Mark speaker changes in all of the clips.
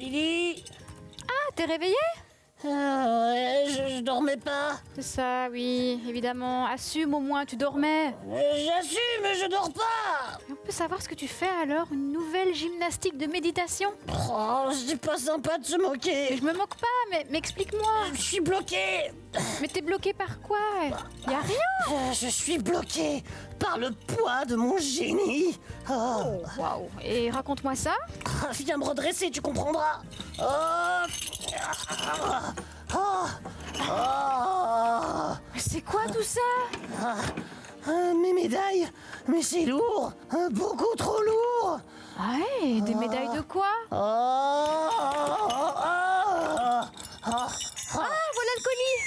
Speaker 1: Lily?
Speaker 2: Ah, t'es réveillée?
Speaker 1: Ouais, je dormais pas.
Speaker 2: C'est ça, oui, évidemment. Assume au moins, tu dormais.
Speaker 1: J'assume, je dors pas.
Speaker 2: Et on peut savoir ce que tu fais alors? Une nouvelle gymnastique de méditation?
Speaker 1: Oh, c'est pas sympa de se
Speaker 2: Mais
Speaker 1: moquer.
Speaker 2: je me moque pas, mais explique-moi.
Speaker 1: Je suis bloqué.
Speaker 2: Mais t'es bloqué par quoi? Y a rien.
Speaker 1: Je suis bloqué par le poids de mon génie. Oh.
Speaker 2: Waouh. Et raconte-moi ça.
Speaker 1: Viens me redresser, tu comprendras. Oh. Oh. Oh.
Speaker 2: Mais c'est quoi tout ça?
Speaker 1: Mes médailles. Mais c'est lourd. Beaucoup trop lourd.
Speaker 2: Ouais, des médailles de quoi?
Speaker 1: Oh.
Speaker 2: Ah, voilà le colis.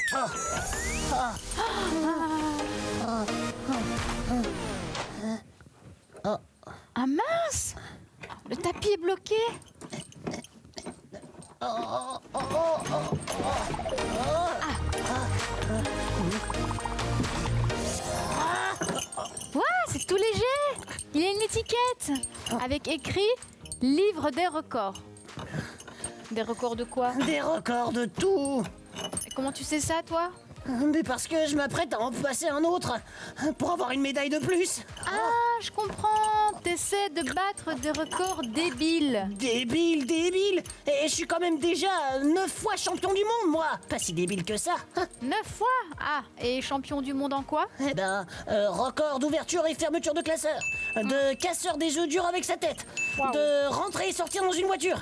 Speaker 2: Ah mince! Le tapis est bloqué. Ouah, c'est tout léger. Il y a une étiquette avec écrit « Livre des records ». Des records de quoi?
Speaker 1: Des records de tout.
Speaker 2: Et comment tu sais ça, toi?
Speaker 1: Mais parce que je m'apprête à en passer un autre pour avoir une médaille de plus.
Speaker 2: Ah, je comprends. T'essaies de battre des records débiles.
Speaker 1: Débile. Et je suis quand même déjà 9 fois champion du monde, moi. Pas si débile que ça.
Speaker 2: 9 fois? Ah, et champion du monde en quoi?
Speaker 1: Eh ben, record d'ouverture et fermeture de classeur, de casseur des œufs durs avec sa tête,
Speaker 2: Wow.
Speaker 1: de rentrer et sortir dans une voiture,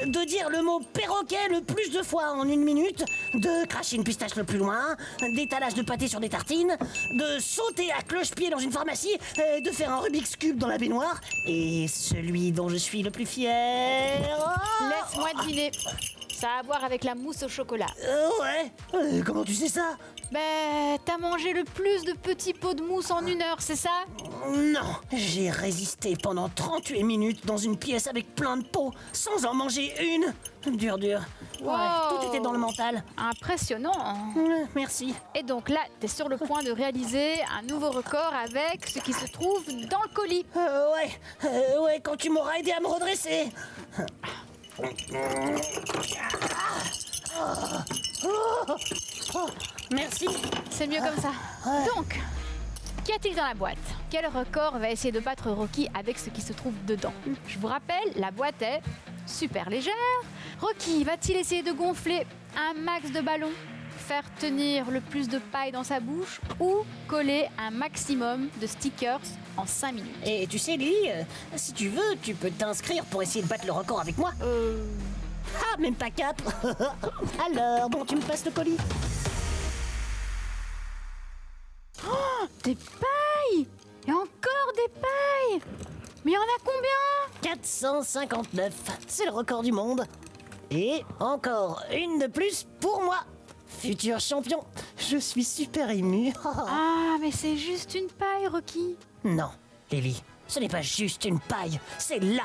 Speaker 1: de dire le mot perroquet le plus de fois en 1 minute, de cracher une pistache le plus loin, d'étalage de pâté sur des tartines, de sauter à cloche-pied dans une pharmacie, de faire un Rubik's Cube dans la baignoire, et celui dont je suis le plus fier... Oh
Speaker 2: Laisse-moi deviner. Ça a à voir avec la mousse au chocolat.
Speaker 1: Ouais. Comment tu sais ça?
Speaker 2: Ben, t'as mangé le plus de petits pots de mousse en 1 heure, c'est ça?
Speaker 1: Non, j'ai résisté pendant 38 minutes dans une pièce avec plein de pots, sans en manger une. Dur.
Speaker 2: Wow.
Speaker 1: Ouais, tout était dans le mental.
Speaker 2: Impressionnant.
Speaker 1: Merci.
Speaker 2: Et donc là, t'es sur le point de réaliser un nouveau record avec ce qui se trouve dans le colis.
Speaker 1: Ouais, quand tu m'auras aidé à me redresser. Merci.
Speaker 2: C'est mieux comme ça. Donc, qu'y a-t-il dans la boîte? Quel record va essayer de battre Rocky avec ce qui se trouve dedans? Je vous rappelle, la boîte est super légère. Rocky va-t-il essayer de gonfler un max de ballons, faire tenir le plus de paille dans sa bouche ou coller un maximum de stickers en 5 minutes?
Speaker 1: Et tu sais, Lily, si tu veux, tu peux t'inscrire pour essayer de battre le record avec moi. Ah, même pas 4. Alors, bon, tu me passes le colis.
Speaker 2: Des pailles! Et encore des pailles! Mais il y en a combien?
Speaker 1: 459, c'est le record du monde. Et encore une de plus pour moi. Futur champion, je suis super ému.
Speaker 2: Ah, mais c'est juste une paille, Rocky.
Speaker 1: Non, Lily, ce n'est pas juste une paille, c'est LA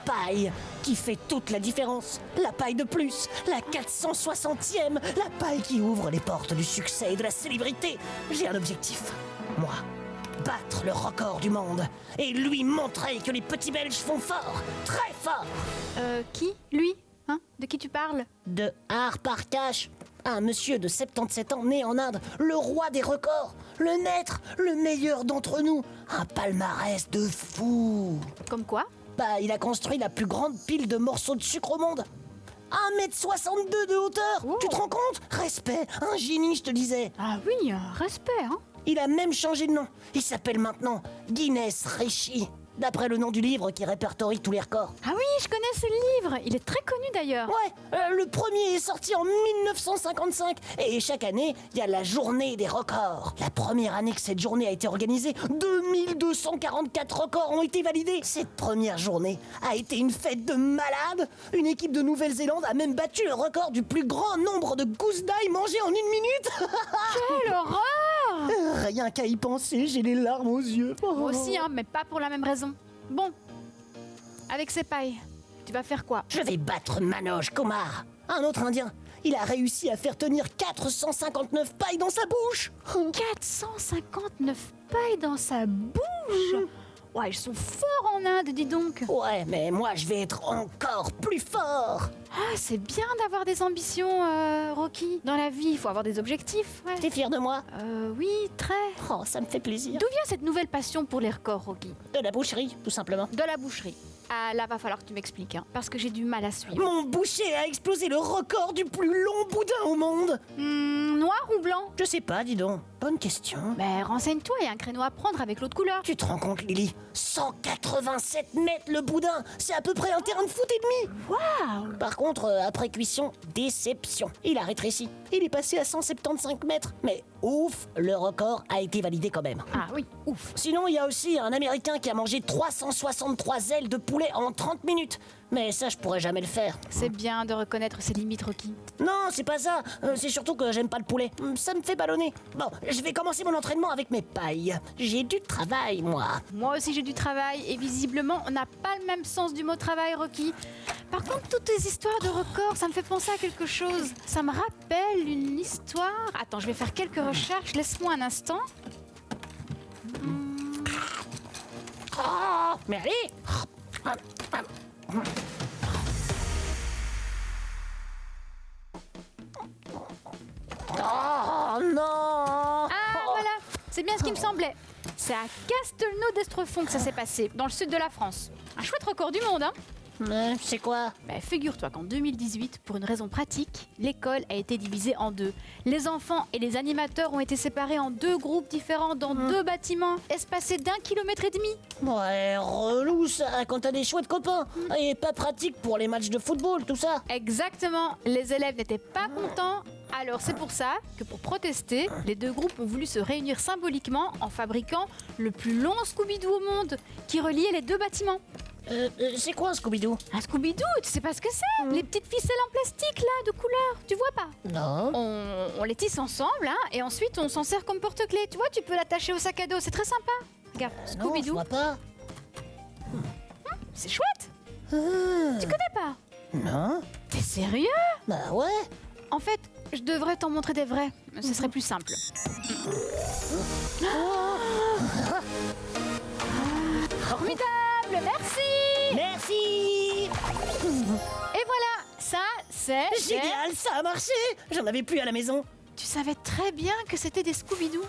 Speaker 1: paille qui fait toute la différence. La paille de plus, la 460e, la paille qui ouvre les portes du succès et de la célébrité. J'ai un objectif, moi, battre le record du monde et lui montrer que les petits Belges font fort, très fort.
Speaker 2: Qui? Lui? Hein? De qui tu parles?
Speaker 1: De Har Parkash, un monsieur de 77 ans né en Inde, le roi des records, le maître, le meilleur d'entre nous, un palmarès de fou.
Speaker 2: Comme quoi?
Speaker 1: Bah, il a construit la plus grande pile de morceaux de sucre au monde. 1,62 m de hauteur.
Speaker 2: Oh.
Speaker 1: Tu te rends compte? Respect, un génie, je te disais.
Speaker 2: Ah oui, respect, hein?
Speaker 1: Il a même changé de nom. Il s'appelle maintenant Guinness Rishi, d'après le nom du livre qui répertorie tous les records.
Speaker 2: Ah oui, je connais ce livre. Il est très connu d'ailleurs.
Speaker 1: Ouais, le premier est sorti en 1955 et chaque année, il y a la journée des records. La première année que cette journée a été organisée, 2244 records ont été validés. Cette première journée a été une fête de malades. Une équipe de Nouvelle-Zélande a même battu le record du plus grand nombre de gousses d'ail mangées en 1 minute.
Speaker 2: Quelle horreur!
Speaker 1: Rien qu'à y penser, j'ai les larmes aux yeux.
Speaker 2: Moi aussi, hein, mais pas pour la même raison. Bon, avec ces pailles, tu vas faire quoi?
Speaker 1: Je vais battre Manoj Kumar, un autre Indien. Il a réussi à faire tenir 459 pailles dans sa bouche.
Speaker 2: 459 pailles dans sa bouche? Ouais, ils sont forts en Inde, dis donc.
Speaker 1: Ouais, mais moi je vais être encore plus fort.
Speaker 2: Ah, c'est bien d'avoir des ambitions, Rocky. Dans la vie, il faut avoir des objectifs, ouais.
Speaker 1: T'es fier de moi?
Speaker 2: Oui, très.
Speaker 1: Oh, ça me fait plaisir.
Speaker 2: D'où vient cette nouvelle passion pour les records, Rocky?
Speaker 1: De la boucherie, tout simplement.
Speaker 2: De la boucherie. Ah, là, va falloir que tu m'expliques, hein, parce que j'ai du mal à suivre.
Speaker 1: Mon boucher a explosé le record du plus long boudin au monde.
Speaker 2: Noir ou blanc?
Speaker 1: Je sais pas, dis donc. Bonne question.
Speaker 2: Mais renseigne-toi, il y a un créneau à prendre avec l'autre couleur.
Speaker 1: Tu te rends compte, Lily? 187 mètres le boudin. C'est à peu près un terrain de foot et demi.
Speaker 2: Waouh!
Speaker 1: Par contre, après cuisson, déception. Il a rétréci. Il est passé à 175 mètres. Mais ouf, le record a été validé quand même.
Speaker 2: Ah oui, ouf.
Speaker 1: Sinon, il y a aussi un Américain qui a mangé 363 ailes de poulet en 30 minutes. Mais ça, je pourrais jamais le faire.
Speaker 2: C'est bien de reconnaître ses limites, Rocky.
Speaker 1: Non, c'est pas ça. C'est surtout que j'aime pas le poulet. Ça me fait ballonner. Bon, je vais commencer mon entraînement avec mes pailles. J'ai du travail, moi.
Speaker 2: Moi aussi j'ai du travail et visiblement on n'a pas le même sens du mot travail, Rocky. Par contre, toutes tes histoires de records, ça me fait penser à quelque chose. Ça me rappelle une histoire. Attends, je vais faire quelques recherches. Laisse-moi un instant.
Speaker 1: Oh, mais allez. Oh non.
Speaker 2: Ah voilà, c'est bien ce qui me semblait. C'est à Castelnau-d'Estrefont que ça s'est passé, dans le sud de la France. Un chouette record du monde, hein.
Speaker 1: C'est quoi?
Speaker 2: Figure-toi qu'en 2018, pour une raison pratique, l'école a été divisée en deux. Les enfants et les animateurs ont été séparés en deux groupes différents dans deux bâtiments, espacés d'1,5 kilomètre.
Speaker 1: Ouais, relou ça, quand t'as des chouettes copains. Et pas pratique pour les matchs de football, tout ça.
Speaker 2: Exactement, les élèves n'étaient pas contents. Alors c'est pour ça que pour protester, les deux groupes ont voulu se réunir symboliquement en fabriquant le plus long Scooby-Doo au monde, qui reliait les deux bâtiments.
Speaker 1: C'est quoi un Scooby-Doo?
Speaker 2: Un Scooby-Doo, tu sais pas ce que c'est? Les petites ficelles en plastique là, de couleur, tu vois pas?
Speaker 1: Non.
Speaker 2: On les tisse ensemble, hein, et ensuite on s'en sert comme porte-clés. Tu vois, tu peux l'attacher au sac à dos, c'est très sympa. Regarde,
Speaker 1: Non, je
Speaker 2: Scooby-Doo,
Speaker 1: vois pas.
Speaker 2: c'est chouette. Tu connais pas?
Speaker 1: Non.
Speaker 2: T'es sérieux?
Speaker 1: Bah ouais.
Speaker 2: En fait, je devrais t'en montrer des vrais. Ce serait plus simple. Formidable, merci.
Speaker 1: Merci.
Speaker 2: Et voilà, ça c'est...
Speaker 1: Génial, ça a marché. J'en avais plus à la maison.
Speaker 2: Tu savais très bien que c'était des Scooby-Doo.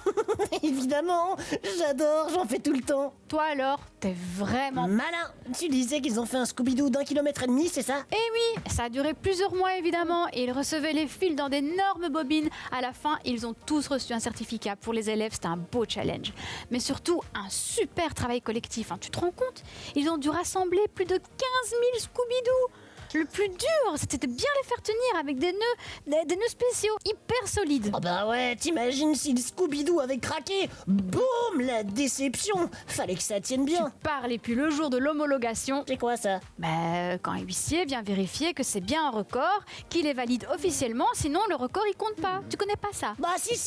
Speaker 1: Évidemment, j'adore, j'en fais tout le temps.
Speaker 2: Toi alors, t'es vraiment...
Speaker 1: Malin. Tu disais qu'ils ont fait un Scooby-Doo d'1,5 kilomètre, c'est ça?
Speaker 2: Eh oui, ça a duré plusieurs mois évidemment et ils recevaient les fils dans d'énormes bobines. À la fin, ils ont tous reçu un certificat. Pour les élèves, c'était un beau challenge. Mais surtout, un super travail collectif. Tu te rends compte? Ils ont dû rassembler plus de 15 000 Scooby-Doo. Le plus dur, c'était de bien les faire tenir avec des nœuds spéciaux hyper solides.
Speaker 1: Oh bah ouais, t'imagines si le Scooby-Doo avait craqué? Boum, la déception. Fallait que ça tienne bien.
Speaker 2: Tu parles et puis le jour de l'homologation,
Speaker 1: C'est quoi ça?
Speaker 2: quand un huissier vient vérifier que c'est bien un record, qu'il est valide officiellement, sinon le record il compte pas. Tu connais pas ça?
Speaker 1: Bah si,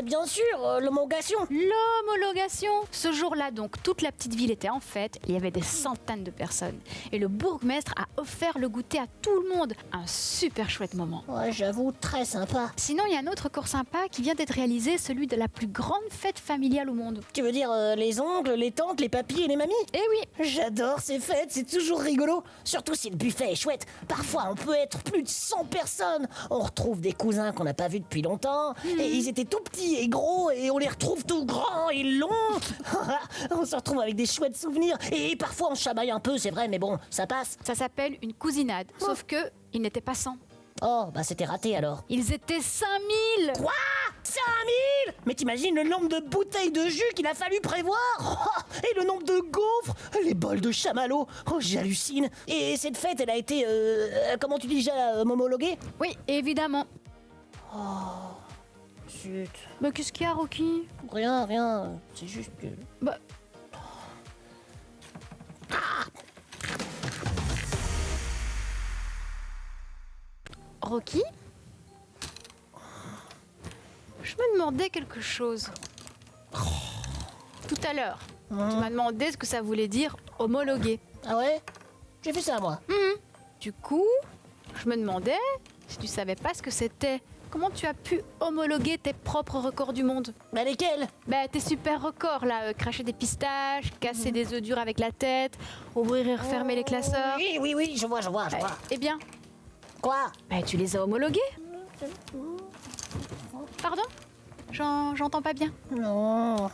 Speaker 1: bien sûr, l'homologation.
Speaker 2: L'homologation. Ce jour-là donc, toute la petite ville était en fête, il y avait des centaines de personnes. Et le bourgmestre a offert le goûter à tout le monde. Un super chouette moment.
Speaker 1: Ouais, j'avoue, très sympa.
Speaker 2: Sinon, il y a un autre record sympa qui vient d'être réalisé, celui de la plus grande fête familiale au monde.
Speaker 1: Tu veux dire les oncles, les tantes, les papis et les mamies?
Speaker 2: Eh oui,
Speaker 1: J'adore ces fêtes, c'est toujours rigolo. Surtout si le buffet est chouette. Parfois, on peut être plus de 100 personnes. On retrouve des cousins qu'on n'a pas vus depuis longtemps. Et ils étaient tout petits et gros, et on les retrouve tout grands et longs. On se retrouve avec des chouettes souvenirs. Et parfois, on chamaille un peu, c'est vrai, mais bon, ça passe.
Speaker 2: ça s'appelle une cousinade. Sauf que, ils n'étaient pas 100.
Speaker 1: Oh, bah c'était raté alors.
Speaker 2: Ils étaient 5000.
Speaker 1: Quoi? 5000? Mais t'imagines le nombre de bouteilles de jus qu'il a fallu prévoir? Oh, et le nombre de gaufres, les bols de chamallow. Oh, j'hallucine. Et cette fête, elle a été, comment tu dis déjà, homologuée?
Speaker 2: Oui, évidemment.
Speaker 1: Zut.
Speaker 2: Mais qu'est-ce qu'il y a, Rocky?
Speaker 1: Rien. C'est juste que...
Speaker 2: Bah... Rocky? Je me demandais quelque chose. Tout à l'heure, tu m'as demandé ce que ça voulait dire homologuer.
Speaker 1: Ah ouais? J'ai fait ça, moi.
Speaker 2: Du coup, je me demandais si tu savais pas ce que c'était comment tu as pu homologuer tes propres records du monde?
Speaker 1: Bah lesquels?
Speaker 2: Bah tes super records là, cracher des pistaches, casser des œufs durs avec la tête, ouvrir et refermer les classeurs.
Speaker 1: Oui, je vois.
Speaker 2: Eh bien,
Speaker 1: Quoi?
Speaker 2: bah tu les as homologués. Pardon? J'entends pas bien.
Speaker 1: Non.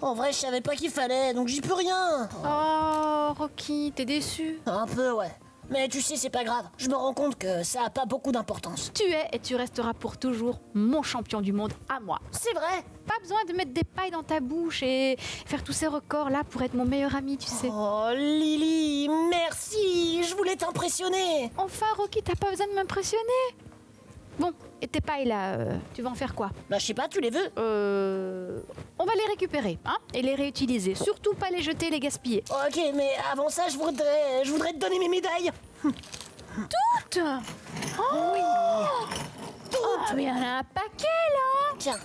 Speaker 1: En vrai, je savais pas qu'il fallait, donc j'y peux rien.
Speaker 2: Oh, Rocky, t'es déçu.
Speaker 1: Un peu, ouais. Mais tu sais, c'est pas grave. Je me rends compte que ça a pas beaucoup d'importance.
Speaker 2: Tu es et tu resteras pour toujours mon champion du monde à moi.
Speaker 1: C'est vrai?
Speaker 2: Pas besoin de mettre des pailles dans ta bouche et faire tous ces records là pour être mon meilleur ami, tu sais.
Speaker 1: Oh, Lily, merci. Je voulais t'impressionner.
Speaker 2: Enfin, Rocky, t'as pas besoin de m'impressionner. Bon, et tes pailles là, tu vas en faire quoi?
Speaker 1: Bah, je sais pas, tu les veux?
Speaker 2: On va les récupérer, hein, et les réutiliser. Surtout pas les jeter, les gaspiller.
Speaker 1: Ok, mais avant ça, je voudrais te donner mes médailles.
Speaker 2: Toutes? Oh oui. Oh, mais il y en a un paquet là.
Speaker 1: Tiens.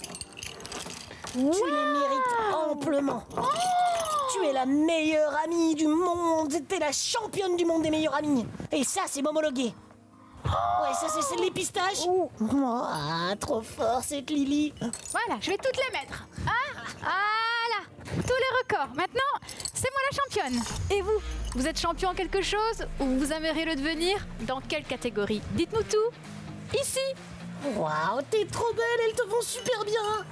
Speaker 1: Tu les mérites amplement. Tu es la meilleure amie du monde. T'es la championne du monde des meilleures amies. Et ça, c'est m'homologuer. Ouais, ça, c'est les pistaches. Ah, trop fort, cette Lily.
Speaker 2: Voilà, je vais toutes les mettre. Ah, voilà, tous les records. Maintenant, c'est moi la championne. Et vous, vous êtes champion en quelque chose ou vous aimeriez le devenir? Dans quelle catégorie? Dites-nous tout. Ici.
Speaker 1: Waouh, t'es trop belle, elles te vont super bien.